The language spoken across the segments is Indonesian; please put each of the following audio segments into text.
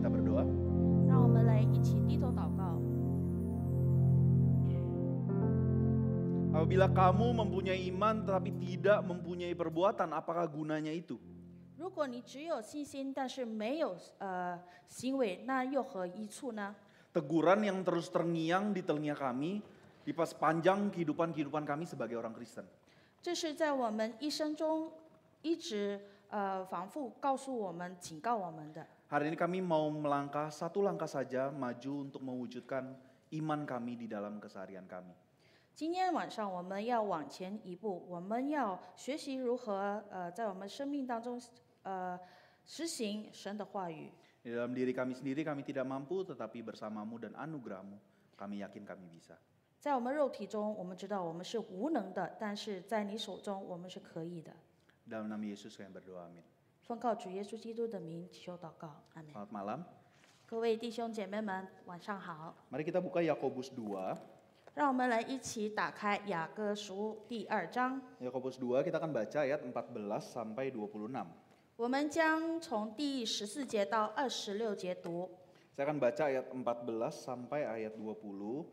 kita berdoa. 让我们来一起低头祷告。 Apabila kamu mempunyai iman tetapi tidak mempunyai perbuatan, apakah gunanya itu? 如果你只有信心，但是没有行为，那又何益处呢？ Teguran yang terus terngiang di telinga kami di sepanjang kehidupan kami sebagai orang Kristen. 这是在我们一生中一直反复告诉我们、警告我们的。 Hari ini kami mau melangkah satu langkah saja maju untuk mewujudkan iman kami di dalam keseharian kami. 今天晚上我们要往前一步，我们要学习如何在我们生命当中实行神的话语。 Di dalam diri kami sendiri kami tidak mampu, tetapi bersamamu dan anugerahmu kami yakin kami bisa. 在我们肉体中，我们知道我们是无能的，但是在你手中，我们是可以的。 Dalam nama Yesus kami berdoa, amin. 奉靠主耶稣基督的名求祷告，阿门。 Selamat malam. 各位弟兄姐妹们，晚上好。 Mari kita buka Yakobus 2. 让我们来一起打开雅歌书第2章。 Yakobus 2 kita akan baca ayat 14 sampai 26. 我们将从第14节到26节读。 Saya akan baca ayat 14 sampai ayat 20.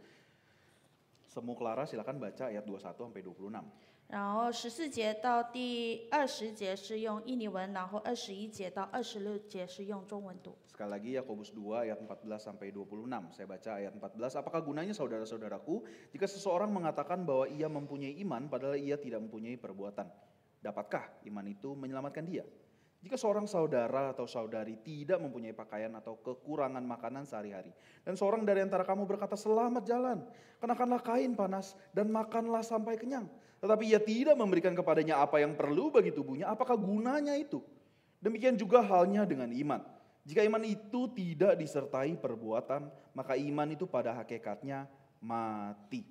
Semua Clara silakan baca ayat 21 sampai 26. 然后14节到第20节是用印尼文，然后21节到26节是用中文读。 Sekali lagi Yakobus 2 ayat 14 sampai 26. Saya baca ayat 14. Apakah gunanya saudara-saudaraku jika seseorang mengatakan bahwa ia mempunyai iman padahal ia tidak mempunyai perbuatan? Dapatkah iman itu menyelamatkan dia? Jika seorang saudara atau saudari tidak mempunyai pakaian atau kekurangan makanan sehari-hari, dan seorang dari antara kamu berkata, selamat jalan, kenakanlah kain panas dan makanlah sampai kenyang, tetapi ia tidak memberikan kepadanya apa yang perlu bagi tubuhnya, apakah gunanya itu? Demikian juga halnya dengan iman. Jika iman itu tidak disertai perbuatan, maka iman itu pada hakikatnya mati.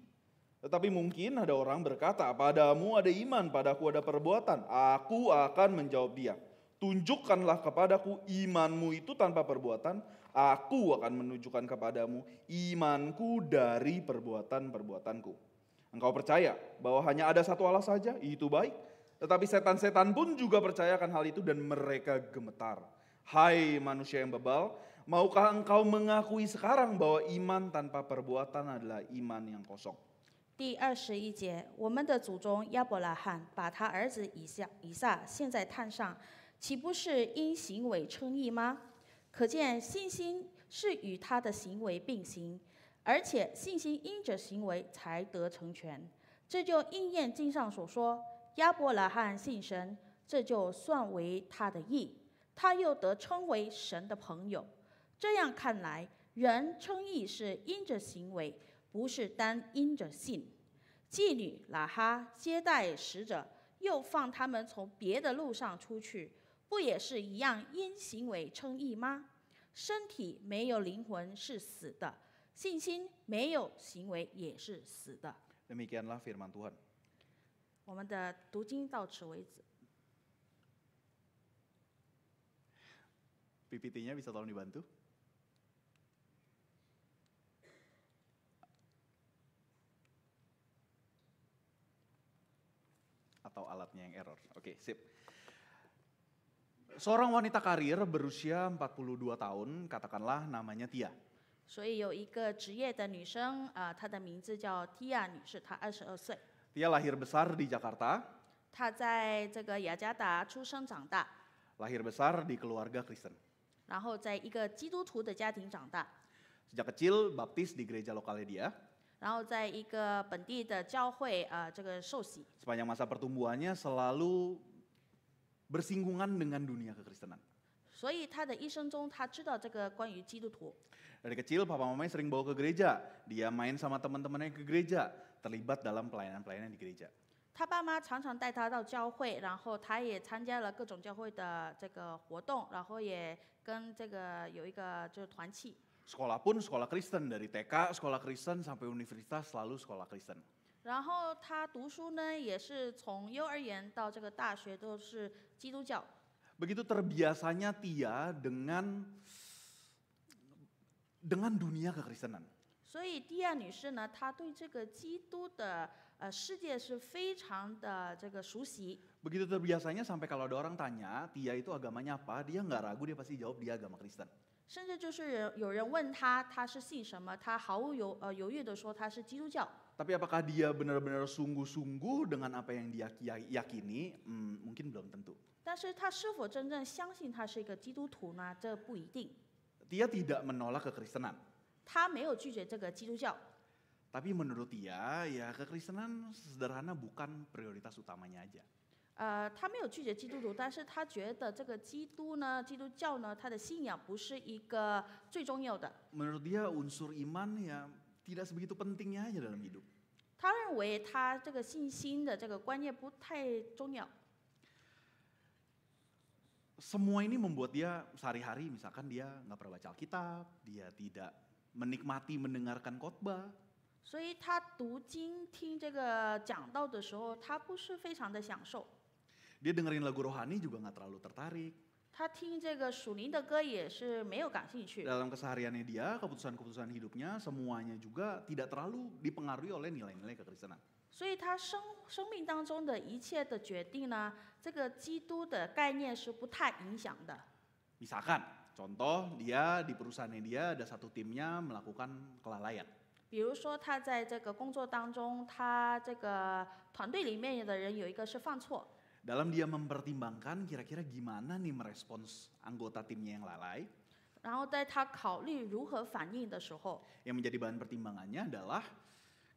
Tetapi mungkin ada orang berkata, padamu ada iman, padaku ada perbuatan. Aku akan menjawab dia, tunjukkanlah kepadaku imanmu itu tanpa perbuatan, aku akan menunjukkan kepadamu imanku dari perbuatan-perbuatanku. Engkau percaya bahwa hanya ada satu Allah saja, itu baik. Tetapi setan-setan pun juga percaya akan hal itu dan mereka gemetar. Hai manusia yang bebal, maukah engkau mengakui sekarang bahwa iman tanpa perbuatan adalah iman yang kosong? 第21节，我们的祖宗亚伯拉罕把他儿子以撒献在炭上，岂不是因行为称义吗？可见信心是与他的行为并行，而且信心因着行为才得成全。这就应验经上所说：亚伯拉罕信神，这就算为他的义。 他又得称为神的朋友。这样看来，人称义是因着行为，不是单因着信。妓女喇哈接待使者，又放他们从别的路上出去，不也是一样因行为称义吗？身体没有灵魂是死的，信心没有行为也是死的。 Demikianlah firman Tuhan. 我们的读经到此为止。 PPT-nya bisa tolong dibantu? Atau alatnya yang error. Oke, sip. Seorang wanita karir berusia 42 tahun, katakanlah namanya Tia. 所以有一个职业的女生，她的名字叫蒂亚女士，她22岁。 Tia lahir besar di Jakarta, 她在这个雅加达出生长大， lahir besar di keluarga Kristen. 然后在一个基督徒的家庭长大， Sejak kecil baptis di gereja lokalnya dia. 然后在一个本地的教会这个受洗。 Sepanjang masa pertumbuhannya selalu bersinggungan dengan dunia kekristenan. 所以她的一生中，她知道这个关于基督徒。 Dari kecil papa mamanya sering bawa ke gereja, dia main sama teman-temannya ke gereja, terlibat dalam pelayanan-pelayanan di gereja. 她爸妈常常带她到教会，然后她也参加了各种教会的这个活动，然后也跟这个有一个就是团契。 Sekolah pun sekolah Kristen, dari TK sekolah Kristen sampai universitas selalu sekolah Kristen. 然后她读书呢，也是从幼儿园到这个大学都是基督教。 Begitu terbiasanya Tia dengan dunia kekristenan. 所以蒂亚女士呢，她对这个基督的世界是非常的这个熟悉。 Begitu terbiasanya sampai kalau ada orang tanya, Tia itu agamanya apa, dia nggak ragu, dia pasti jawab dia agama Kristen. 甚至就是有人问他他是信什么，他毫无犹豫的说他是基督教。 Tapi apakah dia benar-benar sungguh-sungguh dengan apa yang dia yakini? Mungkin belum tentu. 但是他是否真正相信他是一个基督徒呢？这不一定。 Dia tidak menolak kekristenan. 他没有拒绝这个基督教， Tapi menurut dia, ya kekristenan sederhana bukan prioritas utamanya aja. 他没有拒绝基督徒，但是他觉得这个基督教呢，他的信仰不是一个最重要的。 Menurut dia unsur iman ya tidak sebegitu pentingnya aja dalam hidup. 他认为他这个信心的这个观念不太重要。 Semua ini membuat dia sehari-hari misalkan dia nggak pernah baca Alkitab, dia tidak menikmati mendengarkan khotbah. 所以他读经听这个讲道的时候，他不是非常的享受。 Dia dengerin lagu rohani juga nggak terlalu tertarik. 他听这个属灵的歌也是没有感兴趣。 Dalam kesehariannya dia, keputusan-keputusan hidupnya semuanya juga tidak terlalu dipengaruhi oleh nilai-nilai kekristenan. 所以他生命当中的一切的决定呢，这个基督的概念是不太影响的。 Misalkan, contoh dia di perusahaannya dia ada satu timnya melakukan kelalaian. 比如说他在这个工作当中，他这个团队里面的人有一个是犯错， Dalam dia mempertimbangkan kira-kira gimana nih merespons anggota timnya yang lalai, 然后在他考虑如何反应的时候， yang menjadi bahan pertimbangannya adalah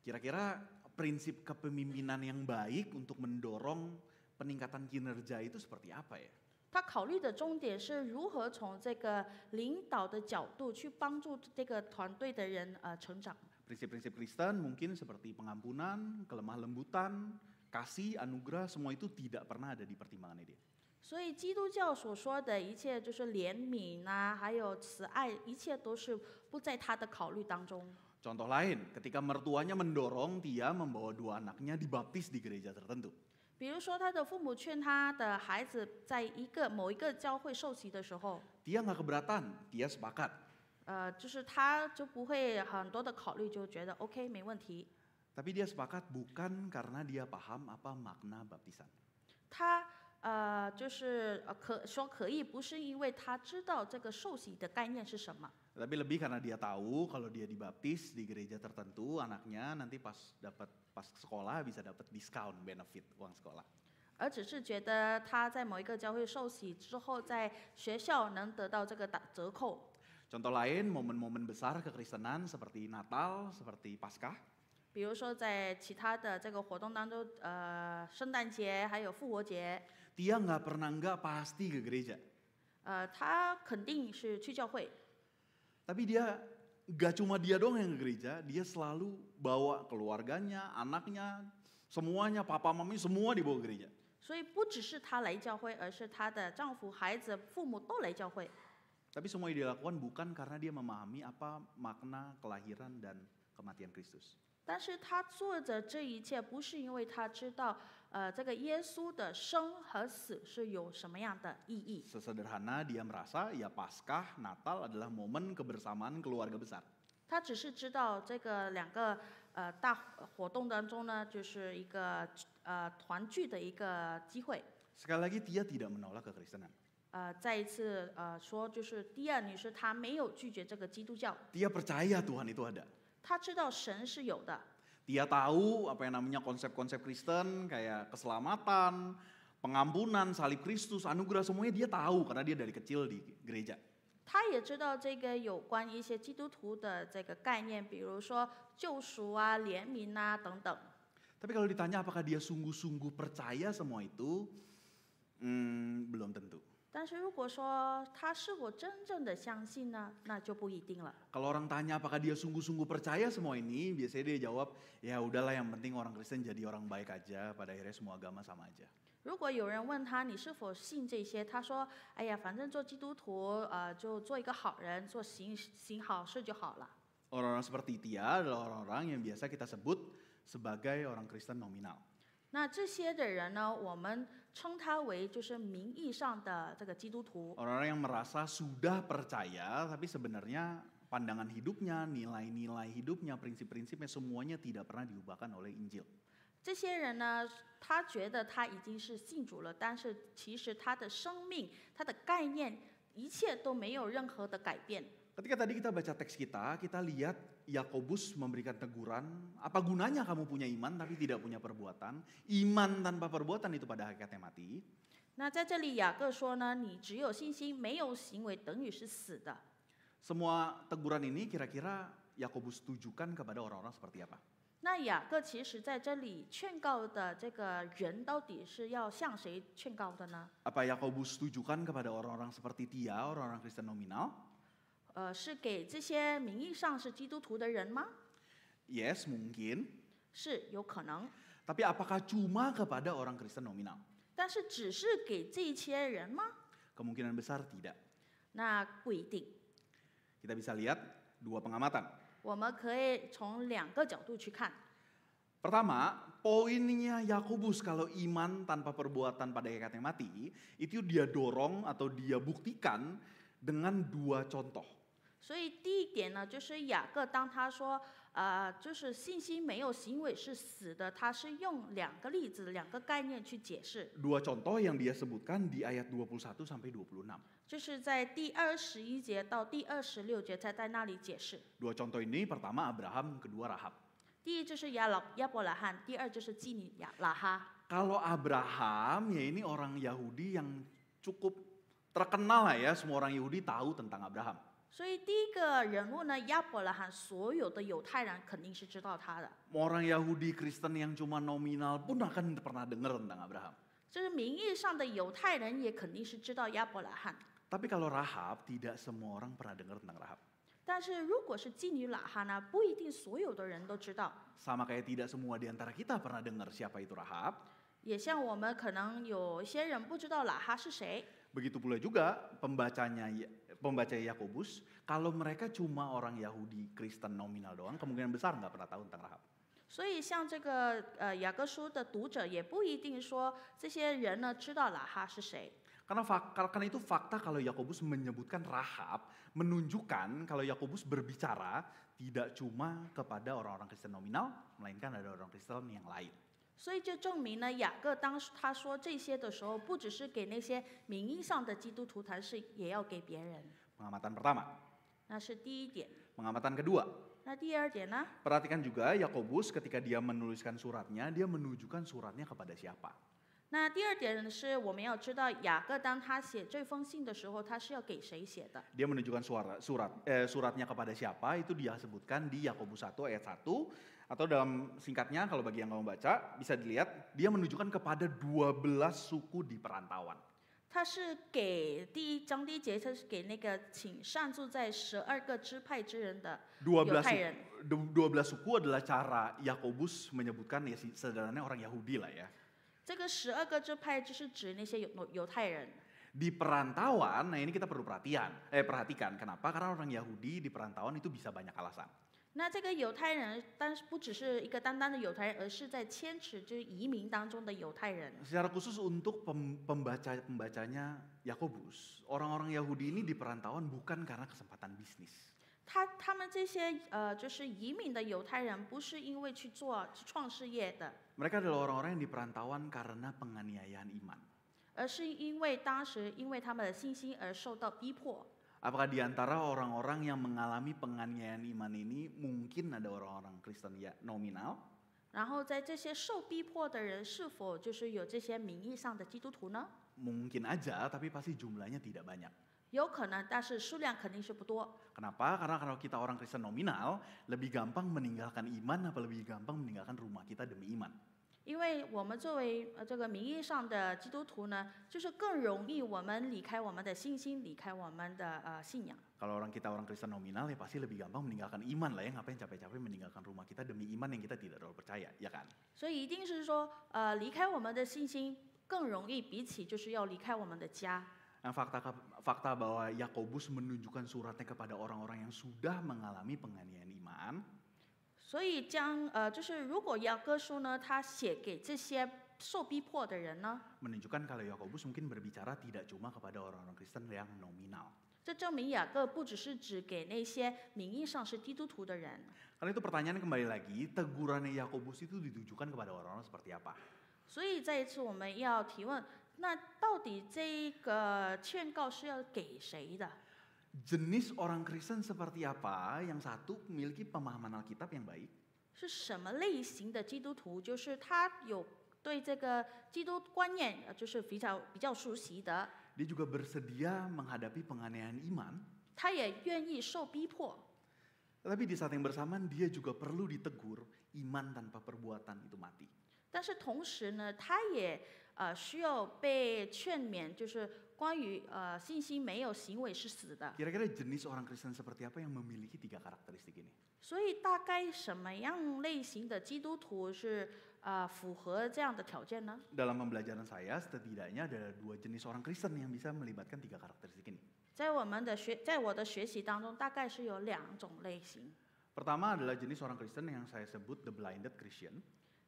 kira-kira prinsip kepemimpinan yang baik untuk mendorong peningkatan kinerja itu seperti apa ya? 他考虑的重点是如何从这个领导的角度去帮助这个团队的人成长。 Prinsip-prinsip Kristen mungkin seperti pengampunan, kelemah lembutan, kasih, anugerah, semua itu tidak pernah ada di pertimbangannya dia. 所以基督教所说的一切就是怜悯啊，还有慈爱，一切都是不在他的考虑当中。 Contoh lain, ketika mertuanya mendorong dia membawa dua anaknya dibaptis di gereja tertentu. 比如说，他的父母劝他的孩子在某一个教会受洗的时候， Dia nggak keberatan, dia sepakat. 就是他就不会很多的考虑，就觉得 OK 没问题。 Tapi dia sepakat bukan karena dia paham apa makna baptisan. 他就是可以，不是因为他知道这个受洗的概念是什么， Tapi lebih karena dia tahu kalau dia dibaptis di gereja tertentu, anaknya nanti pas sekolah bisa dapat diskon benefit uang sekolah. 而只是觉得他在某一个教会受洗之后，在学校能得到这个折扣。 Contoh lain, momen-momen besar kekristenan seperti Natal, seperti Paskah. 比如说在其他的这个活动当中，圣诞节还有复活节， Dia nggak pernah nggak pasti ke gereja. 他肯定是去教会。 Tapi dia nggak cuma dia doang yang ke gereja, dia selalu bawa keluarganya, anaknya, semuanya, papa mami semua dibawa ke gereja. 所以不只是她来教会，而是她的丈夫、孩子、父母都来教会。 Tapi semua yang dilakukan bukan karena dia memahami apa makna kelahiran dan kematian Kristus. 但是她做的这一切，不是因为她知道，这个耶稣的生和死是有什么样的意义。 Sesederhana dia merasa ya Paskah, Natal adalah momen kebersamaan keluarga besar. 她只是知道这个两个大活动当中呢，就是一个团聚的一个机会。 Sekali lagi dia tidak menolak kekristenan. 再一次说，就是第二女士她没有拒绝这个基督教， Dia percaya Tuhan itu ada. 她知道神是有的， Dia tahu apa yang namanya konsep-konsep Kristen kayak keselamatan, pengampunan, salib Kristus, anugerah semuanya dia tahu karena dia dari kecil di gereja. 她也知道这个有关一些基督徒的这个概念，比如说救赎啊、怜悯啊等等。 Tapi kalau ditanya apakah dia sungguh-sungguh percaya semua itu, belum tentu. 但是如果说她是否真正的相信呢，那就不一定了。 Kalau orang tanya apakah dia sungguh-sungguh percaya semua ini, biasanya dia jawab, ya udahlah yang penting orang Kristen jadi orang baik aja, pada akhirnya semua agama sama aja. 如果有人问他你是否信这些，他说：“哎呀，反正做基督徒，就做一个好人，行好事就好了。” Orang-orang seperti dia adalah orang-orang yang biasa kita sebut sebagai orang Kristen nominal. 那这些的人呢，我们称他为就是名义上的这个基督徒。 Orang-orang yang merasa sudah percaya, tapi sebenarnya pandangan hidupnya, nilai-nilai hidupnya, prinsip-prinsipnya semuanya tidak pernah diubahkan oleh Injil. 这些人呢，他觉得他已经是信主了，但是其实他的生命、他的概念一切都没有任何的改变。 Ketika tadi kita baca teks kita lihat Yakobus memberikan teguran, apa gunanya kamu punya iman tapi tidak punya perbuatan? Iman tanpa perbuatan itu pada hakikatnya mati. 那在这里雅各说呢，你只有信心没有行为，等于是死的。 Semua teguran ini kira-kira Yakobus tujukan kepada orang-orang seperti apa? 那雅各其实在这里劝告的这个人，到底是要向谁劝告的呢？ Apa Yakobus tujukan kepada orang-orang seperti Tia, orang-orang Kristen nominal? 是给这些名义上是基督徒的人吗？ Yes, mungkin. 是有可能， Tapi apakah cuma kepada orang Kristen nominal? 但是只是给这些人吗？ Kemungkinan besar tidak. 那不一定。 Kita bisa lihat dua pengamatan. 我们可以从两个角度去看。 Pertama, poinnya Yakobus kalau iman tanpa perbuatan pada hakikatnya mati, itu dia dorong atau dia buktikan dengan dua contoh. 所以第一点呢，就是雅各当他说，就是信心没有行为是死的，他是用两个例子、两个概念去解释。 Dua contoh yang dia sebutkan di ayat 21 sampai 26. 就是在第21节到第26节才在那里解释。 Dua contoh ini pertama Abraham, kedua Rahab. 第一就是亚伯拉罕，第二就是妓女拉哈。 Kalau Abraham ya ini orang Yahudi yang cukup terkenal lah ya, semua orang Yahudi tahu tentang Abraham. 所以第一个人物呢，亚伯拉罕，所有的犹太人肯定是知道他的。 Orang Yahudi Kristen yang cuma nominal pun akan pernah dengar tentang Abraham. 就是名义上的犹太人也肯定是知道亚伯拉罕。 Tapi kalau Rahab, tidak semua orang pernah dengar tentang Rahab. 但是如果是妓女拉哈呢，不一定所有的人都知道。 Sama kayak tidak semua di antara kita pernah dengar siapa itu Rahab. 也像我们可能有一些人不知道拉哈是谁。 Begitu pula juga pembaca Yakobus, kalau mereka cuma orang Yahudi Kristen nominal doang, kemungkinan besar nggak pernah tahu tentang Rahab. 所以像这个雅各书的读者也不一定说这些人呢知道拉哈是谁。 Karena itu fakta kalau Yakobus menyebutkan Rahab, menunjukkan kalau Yakobus berbicara tidak cuma kepada orang-orang Kristen nominal, melainkan ada orang Kristen yang lain. 所以就证明呢，雅各当他说这些的时候，不只是给那些名义上的基督徒，他是也要给别人。 Pengamatan pertama. 那是第一点。 Pengamatan kedua. 那第二点呢？ Perhatikan juga Yakobus ketika dia menuliskan suratnya, dia menunjukkan suratnya kepada siapa. 那第二点是我们要知道，雅各当他写这封信的时候，他是要给谁写的？ Dia menunjukkan suratnya kepada siapa, itu dia sebutkan di Yakobus 1 ayat 1. Atau dalam singkatnya, kalau bagi yang mau baca, bisa dilihat, dia menunjukkan kepada 12 suku di perantauan. 他是给第一章第一节，他是给那个请善住在12个支派之人的犹太人。 12 suku adalah cara Yakobus menyebutkan ya sederhananya orang Yahudi lah ya. 这个12个支派就是指那些犹太人。 Di perantauan, nah ini kita perlu perhatikan. Kenapa? Karena orang Yahudi di perantauan itu bisa banyak alasan. 那这个犹太人，但是不只是一个单单的犹太人，而是在千尺就是移民当中的犹太人。 Secara khusus untuk pembacanya Yakobus, orang-orang Yahudi ini di perantauan bukan karena kesempatan bisnis. 他们这些就是移民的犹太人，不是因为去创事业的， Mereka adalah orang-orang yang di perantauan karena penganiayaan iman. 而是因为当时因为他们的信心而受到逼迫。 Apakah di antara orang-orang yang mengalami penganiayaan iman ini mungkin ada orang-orang Kristen ya nominal? 然后在这些受逼迫的人，是否就是有这些名义上的基督徒呢？ Mungkin aja, tapi pasti jumlahnya tidak banyak. 有可能，但是数量肯定是不多。 Kenapa? Karena kalau kita orang Kristen nominal, lebih gampang meninggalkan iman apa lebih gampang meninggalkan rumah kita demi iman? 因为我们作为这个名义上的基督徒呢，就是更容易我们离开我们的信心，离开我们的信仰。 Kalau kita orang Kristen nominal ya pasti lebih gampang meninggalkan iman lah ya, ngapain capek-capek meninggalkan rumah kita demi iman yang kita tidak terlalu percaya, ya kan? 所以一定是说，离开我们的信心更容易，比起就是要离开我们的家。 Nah, fakta bahwa Yakobus menunjukkan suratnya kepada orang-orang yang sudah mengalami penganiayaan iman. 所以就是如果雅各书呢，他写给这些受逼迫的人呢， Menunjukkan kalau Yakobus mungkin berbicara tidak cuma kepada orang-orang Kristen yang nominal. 这证明雅各不只是指给那些名义上是基督徒的人。 Karena itu pertanyaan kembali lagi, tegurannya Yakobus itu ditujukan kepada orang-orang seperti apa? 所以这一次我们要提问，那到底这个劝告是要给谁的？ Jenis orang Kristen seperti apa? Yang satu memiliki pemahaman Alkitab yang baik, 是什么类型的基督徒？就是他有对这个基督观念，就是比较熟悉的， dia juga bersedia menghadapi penganiayaan iman, 他也愿意受逼迫。 tetapi di saat yang bersamaan dia juga perlu ditegur, iman tanpa perbuatan itu mati. 但是同时呢，他也需要被劝勉，就是关于信心没有行为是死的。 Kira-kira jenis orang Kristen seperti apa yang memiliki 3 karakteristik ini? 所以大概什么样类型的基督徒是符合这样的条件呢？ Dalam pembelajaran saya setidaknya ada 2 jenis orang Kristen yang bisa melibatkan 3 karakteristik ini. 在我的学习当中，大概是有2种类型。 Pertama adalah jenis orang Kristen yang saya sebut the blinded Christian.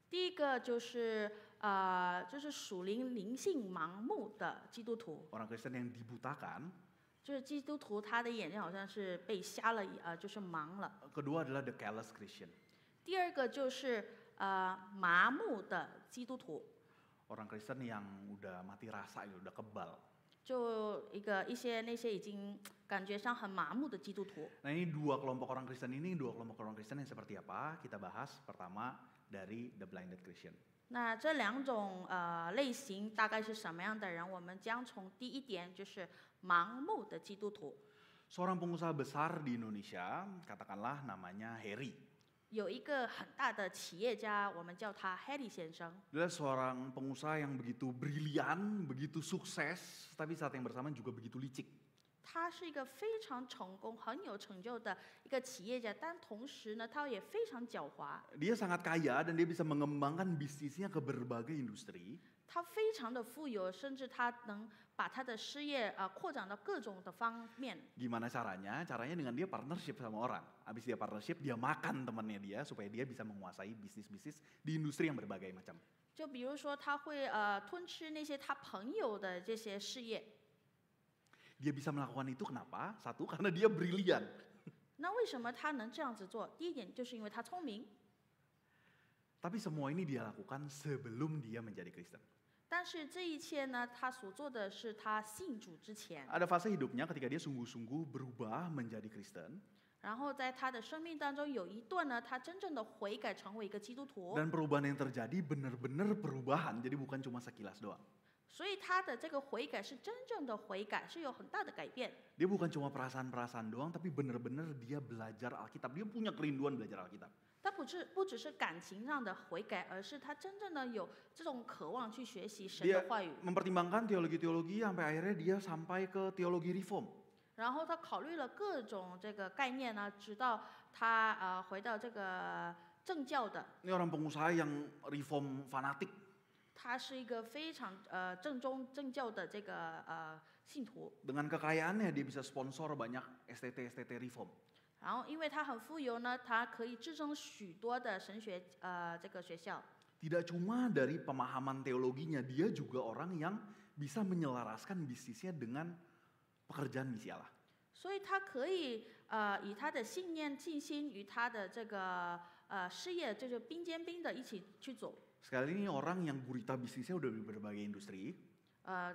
第一个就是属灵性盲目的基督徒， Orang Kristen yang dibutakan. 就是基督徒他的眼睛好像是被瞎了，就是盲了。 Kedua adalah the callous Christian. 第二个就是麻木的基督徒， Orang Kristen yang udah mati rasa, udah kebal. 就一些那些已经感觉上很麻木的基督徒。 Nah ini 2 kelompok orang Kristen ini, 2 kelompok orang Kristen yang seperti apa? Kita bahas pertama dari the blinded Christian. 那这2种类型大概是什么样的人？我们将从第一点就是盲目的基督徒。 Seorang pengusaha besar di Indonesia, katakanlah namanya Heri. 有一个很大的企业家，我们叫他 Harry 先生。 Dia seorang pengusaha yang begitu brilian, begitu sukses, tapi saat yang bersamaan juga begitu licik. 他是一个非常成功、很有成就的一个企业家，但同时呢，他也非常狡猾。 Dia sangat kaya dan dia bisa mengembangkan bisnisnya ke berbagai industri. 他非常的富有，甚至他能把他的事业扩展到各种的方面。 Gimana caranya? Caranya dengan dia partnership sama orang. Habis dia partnership, dia makan temannya dia supaya dia bisa menguasai bisnis-bisnis di industri yang berbagai macam. 就比如说，他会吞吃那些他朋友的这些事业。 Dia bisa melakukan itu kenapa? Satu, karena dia brilian. 那为什么他能这样子做？第一点就是因为他聪明， Tapi semua ini dia lakukan sebelum dia menjadi Kristen. 但是这一切呢，他所做的是他信主之前， Ada fase hidupnya ketika dia sungguh-sungguh berubah menjadi Kristen. 然后在他的生命当中有一段呢，他真正的悔改成为一个基督徒。 Dan perubahan yang terjadi benar-benar perubahan, jadi bukan cuma sekilas doang. 所以他的这个悔改是真正的悔改，是有很大的改变。 Dia bukan cuma perasaan-perasaan doang, tapi benar-benar dia belajar Alkitab. Dia punya kerinduan belajar Alkitab. 他不只是感情上的悔改，而是他真正的有这种渴望去学习神 Dia 的话语。 mempertimbangkan teologi-teologi sampai akhirnya dia sampai ke teologi reform. 然后他考虑了各种这个概念呢，直到他回到这个正教的。 Ini orang pengusaha yang reform fanatik. 他是一个非常正教的这个信徒。 Dengan kekayaannya dia bisa sponsor banyak STT reform. 然后因为他很富有呢，他可以支撑许多的神学这个学校。 Tidak cuma dari pemahaman teologinya, dia juga orang yang bisa menyelaraskan bisnisnya dengan pekerjaan misi Allah. 所以他可以以他的信念、信心与他的这个事业，就是并肩并的一起去走。 Sekali ini orang yang gurita bisnisnya udah di berbagai industri.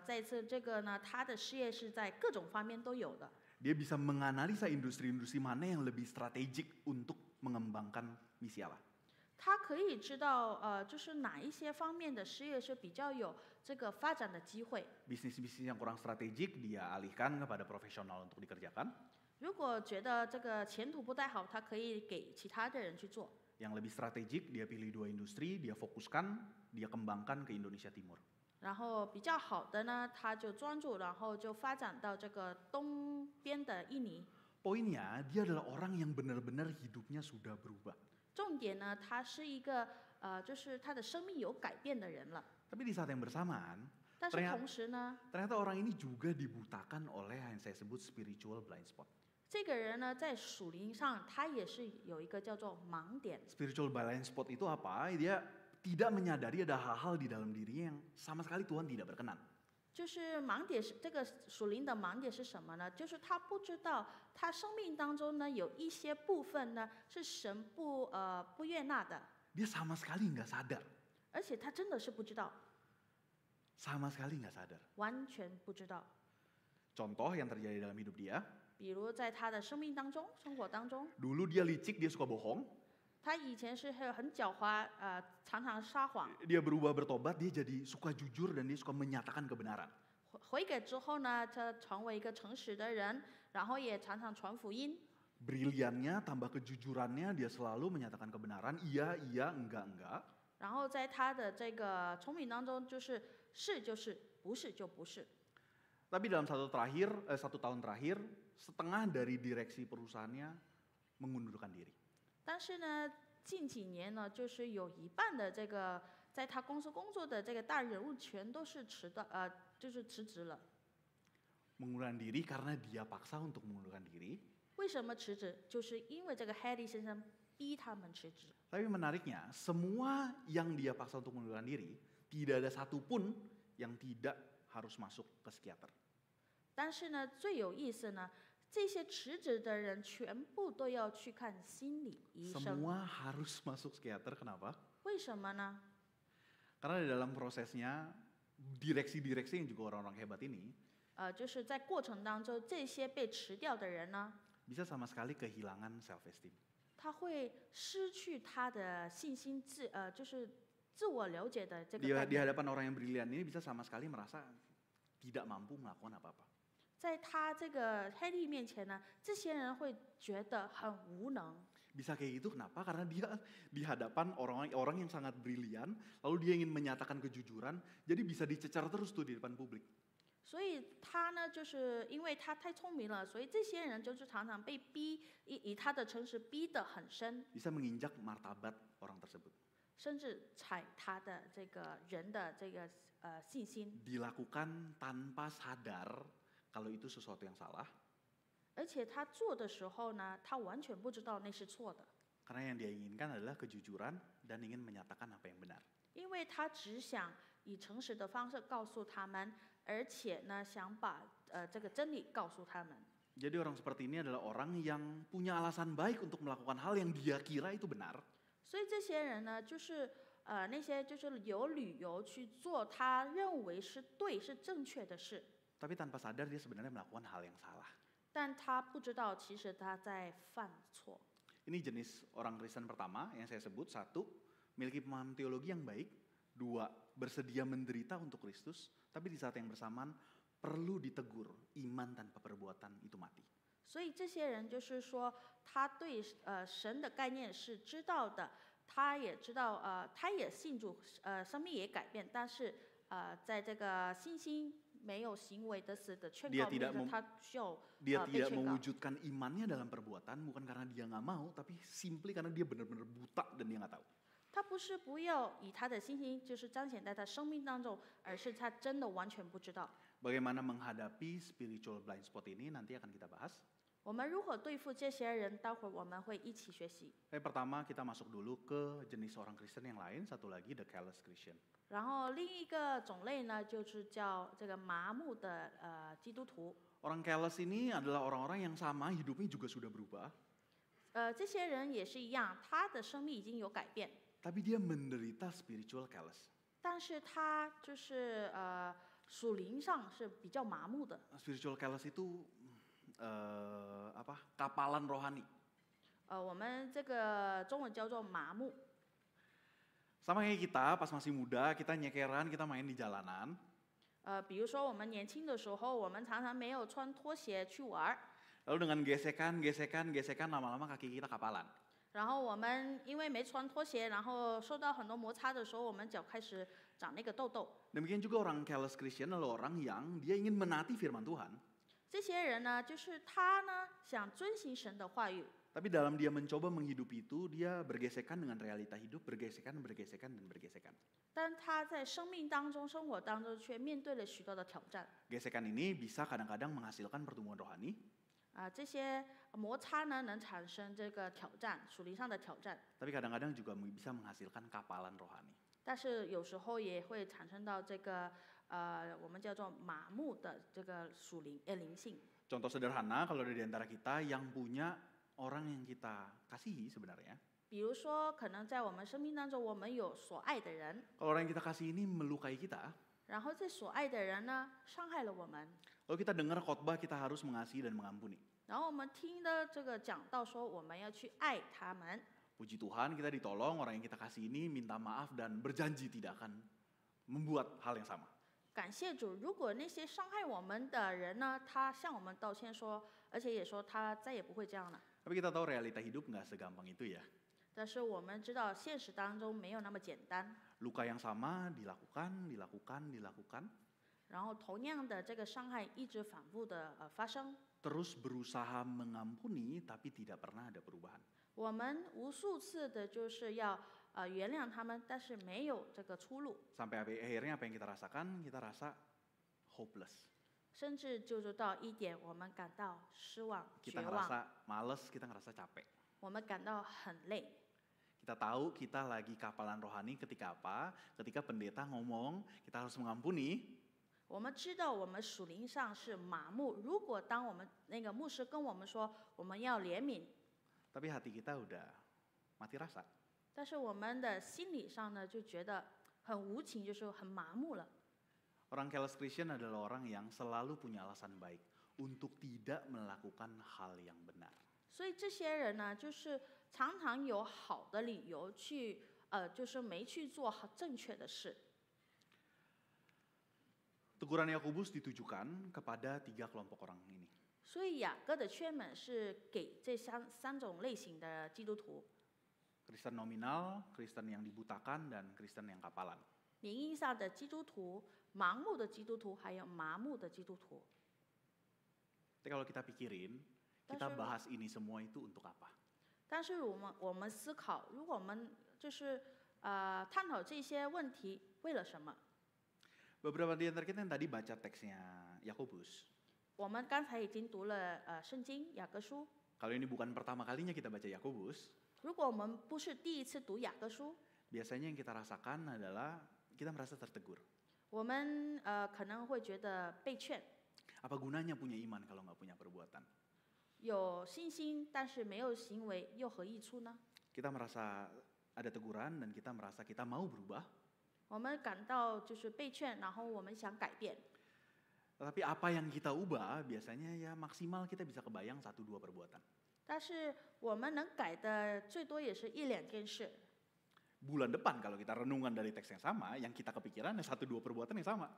再次这个呢，他的事业是在各种方面都有的。 Dia bisa menganalisa industri-industri mana yang lebih strategik untuk mengembangkan misi Allah. 他可以知道就是哪一些方面的事业是比较有这个发展的机会。 Bisnis-bisnis yang kurang strategik dia alihkan kepada profesional untuk dikerjakan. 如果觉得这个前途不太好，他可以给其他的人去做。 Yang lebih strategik dia pilih 2 industri, dia fokuskan, dia kembangkan ke Indonesia Timur. 然后比较好的呢，他就专注，然后就发展到这个东边的印尼。 Poinnya, dia adalah orang yang benar-benar hidupnya sudah berubah. 重点呢，他是一个就是他的生命有改变的人了。 Tapi di saat yang bersamaan, 但是同时呢， ternyata orang ini juga dibutakan oleh yang saya sebut spiritual blind spot. 这个人呢，在属灵上他也是有一个叫做盲点。 Spiritual blind spot itu apa? Dia tidak menyadari ada hal-hal di dalam dirinya yang sama sekali Tuhan tidak berkenan. 就是盲点是这个属灵的盲点是什么呢？就是他不知道他生命当中呢有一些部分呢是神不悦纳的， Dia sama sekali nggak sadar. 而且他真的是不知道， Sama sekali nggak sadar. 完全不知道。 Contoh yang terjadi dalam hidup dia, 比如在他的生命当中、生活当中， dulu dia licik, dia suka bohong. 他以前是很狡猾，常常撒谎。 Dia berubah bertobat, dia jadi suka jujur dan dia suka menyatakan kebenaran. 悔改之后呢，他成为一个诚实的人，然后也常常传福音。 Briliannya tambah kejujurannya, dia selalu menyatakan kebenaran, iya, iya, enggak. 然后在他的这个聪明当中，就是是就是，不是就不是。 Tapi dalam satu tahun terakhir, setengah dari direksi perusahaannya mengundurkan diri. 但是呢，近几年呢，就是有一半的这个在他公司工作的这个大人物全都是就是辞职了。 Mengundurkan diri karena dia paksa untuk mengundurkan diri. 为什么辞职？就是因为这个 Haley 先生逼他们辞职。 Tapi menariknya, semua yang dia paksa untuk mengundurkan diri, tidak ada satupun yang tidak harus masuk ke psikiater. 但是呢，最有意思呢，这些辞职的人全部都要去看心理医生。 Semua harus masuk psikiater, kenapa? 为什么呢？ Karena di dalam prosesnya, direksi-direksi yang juga orang-orang hebat ini, 就是在过程当中，这些被辞掉的人呢， bisa sama sekali kehilangan self-esteem. 他会失去他的信心就是自我了解的这个 Di 概念。 hadapan orang yang brilian ini bisa sama sekali merasa tidak mampu melakukan apa-apa. 在他这个黑利面前呢，这些人会觉得很无能。 Bisa kayak gitu kenapa? Karena dia di hadapan orang-orang yang sangat brilian, lalu dia ingin menyatakan kejujuran, jadi bisa dicecar terus tuh di depan publik. 所以他呢，就是因为他太聪明了，所以这些人就是常常被逼，以他的诚实逼得很深， Bisa menginjak martabat orang tersebut. 甚至踩他的这个人的这个信心。 Dilakukan tanpa sadar kalau itu sesuatu yang salah. 而且他做的时候呢，他完全不知道那是错的， Karena yang dia inginkan adalah kejujuran dan ingin menyatakan apa yang benar. 因为他只想以诚实的方式告诉他们，而且呢，想把这个真理告诉他们。 Jadi orang seperti ini adalah orang yang punya alasan baik untuk melakukan hal yang dia kira itu benar. 所以这些人呢，就是那些就是有理由去做他认为是对、是正确的事， Tapi tanpa sadar dia sebenarnya melakukan hal yang salah. 但他不知道其实他在犯错。 Ini jenis orang Kristen pertama yang saya sebut. Satu, memiliki pemahaman teologi yang baik. Dua, bersedia menderita untuk Kristus. Tapi di saat yang bersamaan perlu ditegur, iman tanpa perbuatan itu mati. 所以这些人就是说，他对神的概念是知道的，他也知道他也信主，生命也改变，但是在这个信心没有行为的死的劝告面上，他需要 Dia 被 tidak 劝告。 mewujudkan imannya dalam perbuatan bukan karena dia nggak mau, tapi simply karena dia benar-benar buta dan dia nggak tahu. 他不是不要以他的信心就是彰显在他生命当中，而是他真的完全不知道。 Bagaimana menghadapi spiritual blind spot ini nanti akan kita bahas. 我们如何对付这些人？待会儿我们会一起学习。 Tapi pertama kita masuk dulu ke jenis orang Kristen yang lain. Satu lagi the callous Christian. 然后另一个种类呢，就是叫这个麻木的基督徒。 Orang callous ini adalah orang-orang yang sama hidupnya juga sudah berubah. 这些人也是一样，他的生命已经有改变， Tapi dia menderita spiritual callous. 但是他就是属灵上是比较麻木的。 Spiritual callous itu kapalan rohani. 我们这个中文叫做麻木。 Sama kayak kita pas masih muda, kita nyekeran, kita main di jalanan. 比如说我们年轻的时候，我们常常没有穿拖鞋去玩儿， Lalu dengan gesekan, lama-lama kaki kita kapalan. 然后我们因为没穿拖鞋，然后受到很多摩擦的时候，我们脚开始长那个痘痘。 Demikian juga orang callous Christian adalah orang yang dia ingin menaati firman Tuhan. 这些人呢，就是他呢想遵行神的话语， Tapi dalam dia mencoba menghidupi itu, dia bergesekan dengan realita hidup, bergesekan. 但他在生命当中、生活当中却面对了许多的挑战。 Gesekan ini bisa kadang-kadang menghasilkan pertumbuhan rohani, 这些摩擦呢，能产生这个挑战，属灵上的挑战， tapi kadang-kadang juga bisa menghasilkan kapalan rohani. 但是有时候也会产生到这个我们叫做麻木的这个属灵灵性。 Contoh sederhana, kalau ada di antara kita yang punya orang yang kita kasihi sebenarnya, 比比如说，可能在我们生命当中，我们有所爱的人， Kalau orang yang kita kasih ini melukai kita, 然后这所爱的人呢，伤害了我们， lalu kita dengar khotbah kita harus mengasihi dan mengampuni. 然后我们听的这个讲道说，我们要去爱他们。 Puji Tuhan kita ditolong, orang yang kita kasih ini minta maaf dan berjanji tidak akan membuat hal yang sama. 感谢主，如果那些伤害我们的人呢，他向我们道歉说，而且也说他再也不会这样了。 Tapi kita tahu realita hidup nggak segampang itu ya. 但是我们知道现实当中没有那么简单， Luka yang sama dilakukan, 然后同样的这个伤害一直反复的发生， terus berusaha mengampuni tapi tidak pernah ada perubahan. 我们无数次的就是要原谅他们，但是没有这个出路， Sampai akhirnya apa yang kita rasakan, kita rasa hopeless. 甚至就是到一点，我们感到失望、 Kita 绝望， ngerasa males, kita ngerasa capek. 我们感到很累。 Kita tahu kita lagi kapalan rohani ketika apa? Ketika pendeta ngomong kita harus mengampuni, 我们知道我们属灵上是麻木，如果当我们那个牧师跟我们说我们要怜悯， tapi hati kita udah mati rasa. 但是我们的心理上呢就觉得很无情，就是很麻木了。 Orang careless Christian adalah orang yang selalu punya alasan baik untuk tidak melakukan hal yang benar. 所以这些人呢，就是常常有好的理由去就是没去做好正确的事。 Teguran Yakobus ditujukan kepada 3 kelompok orang ini. 所以雅各的劝勉是给这三种类型的基督徒， Kristen nominal, Kristen yang dibutakan, dan Kristen yang kapalan. 名义上的基督徒、盲目的基督徒，还有麻木的基督徒。 Tapi kalau kita pikirin, kita bahas ini semua itu untuk apa? 但是我们思考，如果我们就是探讨这些问题，为了什么？ Beberapa di antara kita yang tadi baca teksnya Yakobus. 我们刚才已经读了圣经雅各书， Kalau ini bukan pertama kalinya kita baca Yakobus, 如果我们不是第一次读雅各书， biasanya yang kita rasakan adalah kita merasa tertegur. 我们可能会觉得被劝， Apa gunanya punya iman kalau nggak punya perbuatan? 有信心但是没有行为，又何益处呢？ Kita merasa ada teguran dan kita merasa kita mau berubah. 我们感到就是被劝，然后我们想改变， Tetapi apa yang kita ubah biasanya ya maksimal kita bisa kebayang 1-2 perbuatan. 但是我们能改的最多也是一两件事。 Bulan depan kalau kita renungan dari teks yang sama, yang kita kepikiran ya 1-2 perbuatan yang sama.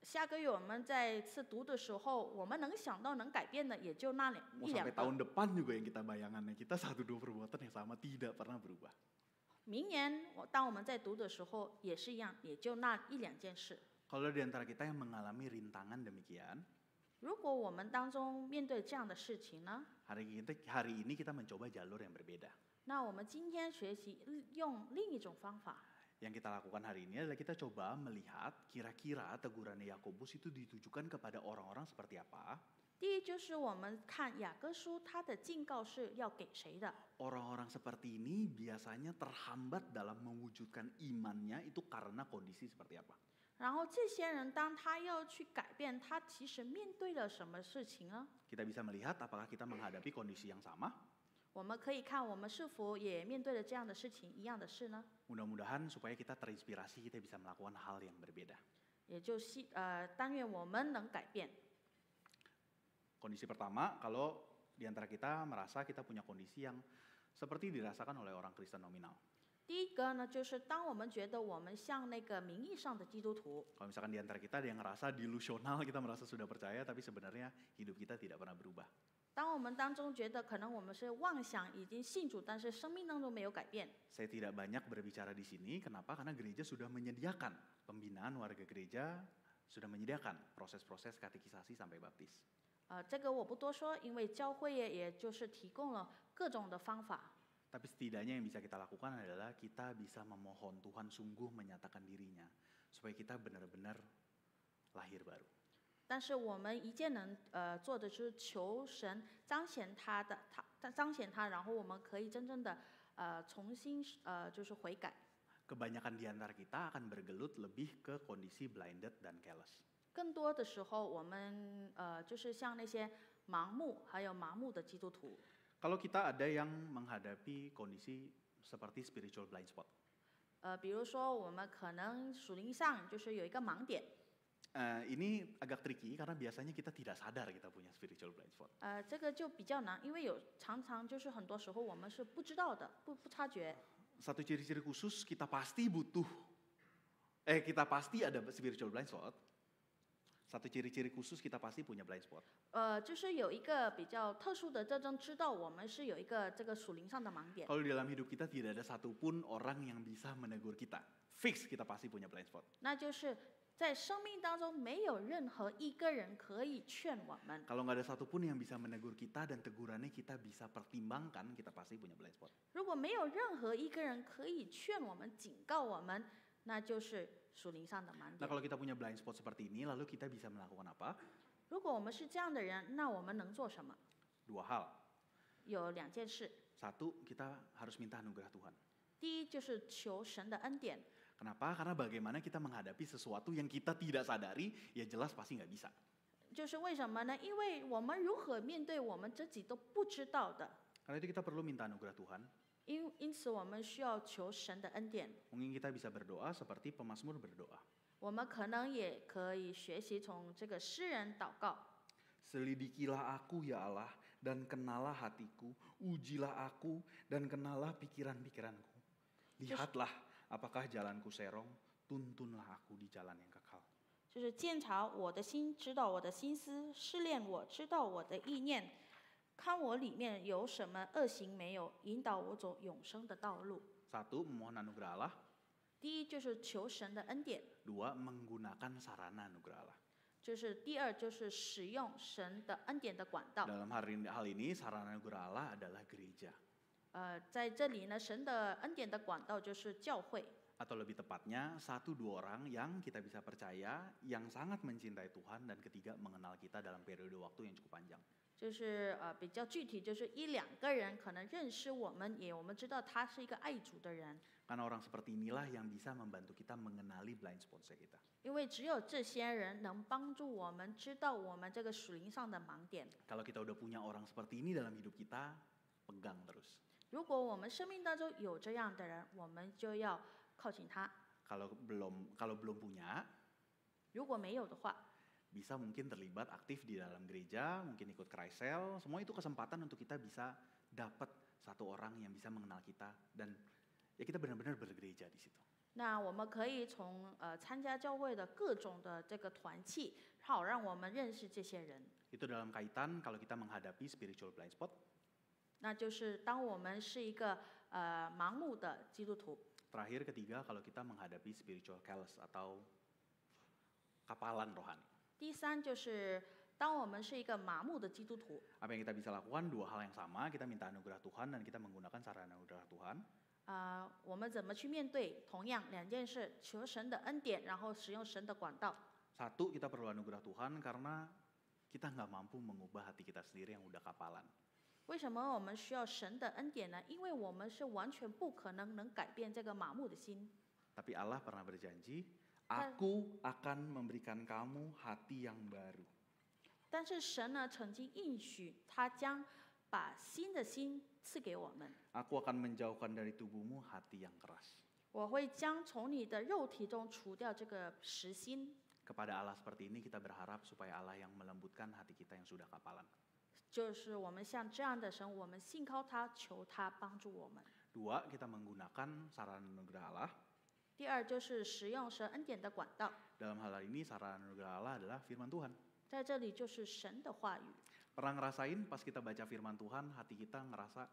下个月我们再次读的时候，我们能想到能改变的也就那一 Mau 两 sampai 个。 tahun depan juga yang kita bayangannya kita 1-2 perbuatan yang sama tidak pernah berubah. 明年当我们在读的时候也是一样，也就那一两件事。 Kalau di antara kita yang mengalami rintangan demikian, 如果我们当中面对这样的事情呢， hari ini kita mencoba jalur yang berbeda. 那我们今天学习用另一种方法。 Yang kita lakukan hari ini adalah kita coba melihat kira-kira teguran Yakobus itu ditujukan kepada orang-orang seperti apa. 第一就是我们看雅各书，它的警告是要给谁的？ Orang-orang seperti ini biasanya terhambat dalam mewujudkan imannya itu karena kondisi seperti apa. 然后这些人当他要去改变，他其实面对了什么事情呢？ Kita bisa melihat apakah kita menghadapi kondisi yang sama. 我们可以看我们是否也面对了这样的事情，一样的事呢？ Mudah-mudahan supaya kita terinspirasi kita bisa melakukan hal yang berbeda. 也就但愿我们能改变。 Kondisi pertama, kalau di antara kita merasa kita punya kondisi yang seperti dirasakan oleh orang Kristen nominal. 第一个呢，就是当我们觉得我们像那个名义上的基督徒， Kalau misalkan di antara kita ada yang ngerasa delusional, kita merasa sudah percaya, tapi sebenarnya hidup kita tidak pernah berubah. 当我们当中觉得可能我们是妄想已经信主，但是生命当中没有改变。 Saya tidak banyak berbicara di sini, kenapa? Karena gereja sudah menyediakan pembinaan warga gereja, sudah menyediakan proses-proses katekisasi sampai baptis. 这个我不多说，因为教会也就是提供了各种的方法。 Tapi setidaknya yang bisa kita lakukan adalah kita bisa memohon Tuhan sungguh menyatakan dirinya, supaya kita benar-benar lahir baru. 但是我们一件能做的就是求神彰显他，然后我们可以真正的重新就是悔改。 Kebanyakan di antara kita akan bergelut lebih ke kondisi blinded dan careless. 更多的时候，我们就是像那些盲目还有麻木的基督徒。 Kalau kita ada yang menghadapi kondisi seperti spiritual blind spot. 比如说我们可能属灵上就是有一个盲点， Ini agak tricky karena biasanya kita tidak sadar kita punya spiritual blind spot. 这个就比较难，因为常常就是很多时候我们是不知道的，不察觉。 Satu ciri-ciri khusus kita pasti ada spiritual blind spot. Satu ciri-ciri khusus kita pasti punya blind spot. 就是有一个比较特殊的特征，知道我们是有一个这个属灵上的盲点。 Kalau di dalam hidup kita tidak ada satupun orang yang bisa menegur kita. Fix kita pasti punya blind spot. 那就是在生命当中没有任何一个人可以劝我们。 Kalau nggak ada satupun yang bisa menegur kita dan tegurannya kita bisa pertimbangkan, kita pasti punya blind spot. 如果没有任何一个人可以劝我们、警告我们，那就是属灵上的盲 Nah 点。 kalau kita punya blind spot seperti ini, lalu kita bisa melakukan apa? 如果我们是这样的人，那我们能做什么？ Dua hal. 有2件事。 Satu, kita harus minta anugerah Tuhan. 第一就是求神的恩典。 Kenapa? Karena bagaimana kita menghadapi sesuatu yang kita tidak sadari, ya jelas pasti nggak bisa. 就是为什么呢？因为我们如何面对我们自己都不知道的， Karena itu kita perlu minta anugerah Tuhan. 因此我们需要求神的恩典。 Mungkin kita bisa berdoa seperti pemazmur berdoa. 我们可能也可以学习从这个诗人祷告。 Selidikilah aku ya Allah dan kenalah hatiku, ujilah aku dan kenalah pikiran-pikiranku. Lihatlah apakah jalanku serong, tuntunlah aku di jalan yang kekal. 就是鉴察我的心，知道我的心思，试炼我，知道我的意念，看我里面有什么恶行没有，引导我走永生的道路。 Satu, memohon anugerah Allah. 第一就是求神的恩典， Dua, menggunakan sarana anugerah Allah. 就是第二就是使用神的恩典的管道。 Dalam hal ini, sarana anugerah Allah adalah gereja. 在这里呢，神的恩典的管道就是教会。 Atau lebih tepatnya, 1-2 orang yang kita bisa percaya, yang sangat mencintai Tuhan, dan ketiga, mengenal kita dalam periode waktu yang cukup panjang. 就是比较具体，就是1、2个人可能认识我们，我们知道他是一个爱主的人。 Karena orang seperti inilah yang bisa membantu kita mengenali blind spot kita. 因为只有这些人能帮助我们知道我们这个属灵上的盲点。 Kalau kita udah punya orang seperti ini dalam hidup kita, pegang terus. 如果我们生命当中有这样的人，我们就要靠近他。 Kalau belum punya, 如果没有的话， bisa mungkin terlibat aktif di dalam gereja, mungkin ikut Kreisel, semua itu kesempatan untuk kita bisa dapat satu orang yang bisa mengenal kita dan ya kita benar-benar bergereja di situ. 那我们可以从参加教会的各种的这个团契，好让我们认识这些人。 Itu dalam kaitan kalau kita menghadapi spiritual blind spot. 那就是当我们是一个盲目的基督徒。 Terakhir ketiga kalau kita menghadapi spiritual callous atau kapalan rohani. 第三就是当我们是一个麻木的基督徒， Apa yang kita bisa lakukan? 2 hal yang sama, kita minta anugerah Tuhan dan kita menggunakan sarana anugerah Tuhan. 我们怎么去面对？同样2件事，求神的恩典，然后使用神的管道。 Satu, kita perlu anugerah Tuhan karena kita nggak mampu mengubah hati kita sendiri yang udah kapalan. 为什么我们需要神的恩典呢？因为我们是完全不可能改变这个麻木的心。 Tapi Allah pernah berjanji, Aku akan memberikan kamu hati yang baru. 但是神呢，曾经应许他将把新的心赐给我们。 Aku akan menjauhkan dari tubuhmu hati yang keras. 我会将从你的肉体中除掉这个实心。 Kepada Allah seperti ini kita berharap supaya Allah yang melembutkan hati kita yang sudah kapalan. 就是我们像这样的神，我们信靠他，求他帮助我们。 Dua, kita menggunakan sarana anugerah Allah. 第二就是使用神恩典的管道， Dalam hal ini sarana anugerah Allah adalah firman Tuhan. 在这里就是神的话语。 Pernah ngerasain pas kita baca firman Tuhan, hati kita ngerasa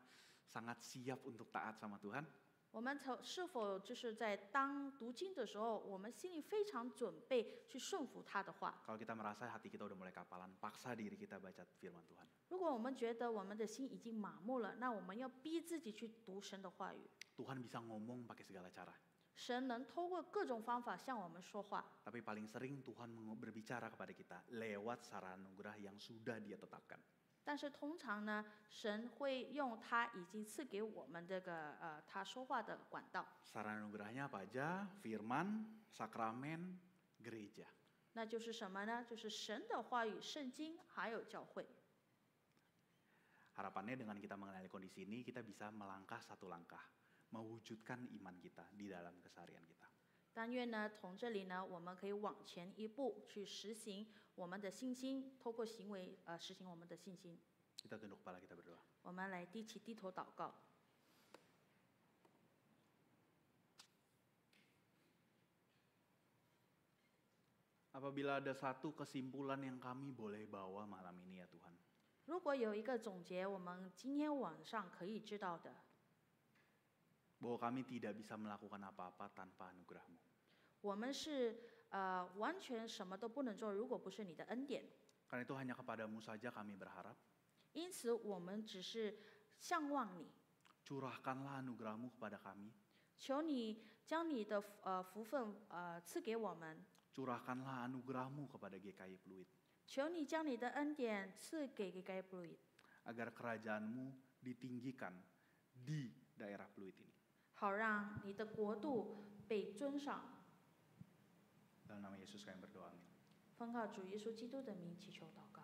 sangat siap untuk taat sama Tuhan? 我们是否就是在当读经的时候，我们心里非常准备去顺服他的话？ Kalau kita merasa hati kita udah mulai kapalan, paksa diri kita baca firman Tuhan. 如果我们觉得我们的心已经麻木了，那我们要逼自己去读神的话语。 Tuhan bisa ngomong pakai segala cara. 神能透过各种方法向我们说话， Tapi paling sering Tuhan berbicara kepada kita lewat sarana anugerah yang sudah Dia tetapkan. 但是通常呢，神会用他已经赐给我们这个他说话的管道。 Sarana anugerahnya apa aja? Firman, sakramen, gereja. 那就是什么呢？就是神的话语、圣经还有教会。 Harapannya dengan kita mengenali kondisi ini, kita bisa melangkah satu langkah. mewujudkan iman kita di dalam keseharian kita. 但愿呢，从这里呢，我们可以往前一步去实行我们的信心，透过行为实行我们的信心。 Kita tunduk kepala, kita berdoa. 我们来低头祷告。 Apabila ada satu kesimpulan yang kami boleh bawa malam ini ya Tuhan. 如果有一个总结，我们今天晚上可以知道的， Bahwa kami tidak bisa melakukan apa-apa tanpa anugerah-Mu. 我们是完全什么都不能做，如果不是你的恩典。 Karena itu hanya kepadamu saja kami berharap. 因此，我们只是向望你， Curahkanlah anugerah-Mu kepada kami. 求你将你的福分赐给我们， Curahkanlah anugerah-Mu kepada GKI Pluit. 求你将你的恩典赐给GKI Pluit， Agar kerajaan-Mu ditinggikan di daerah Pluit ini. 好让你的国度被尊上。 Dalam nama Yesus kami berdoa, amin. 奉靠主耶稣基督的名祈求祷告。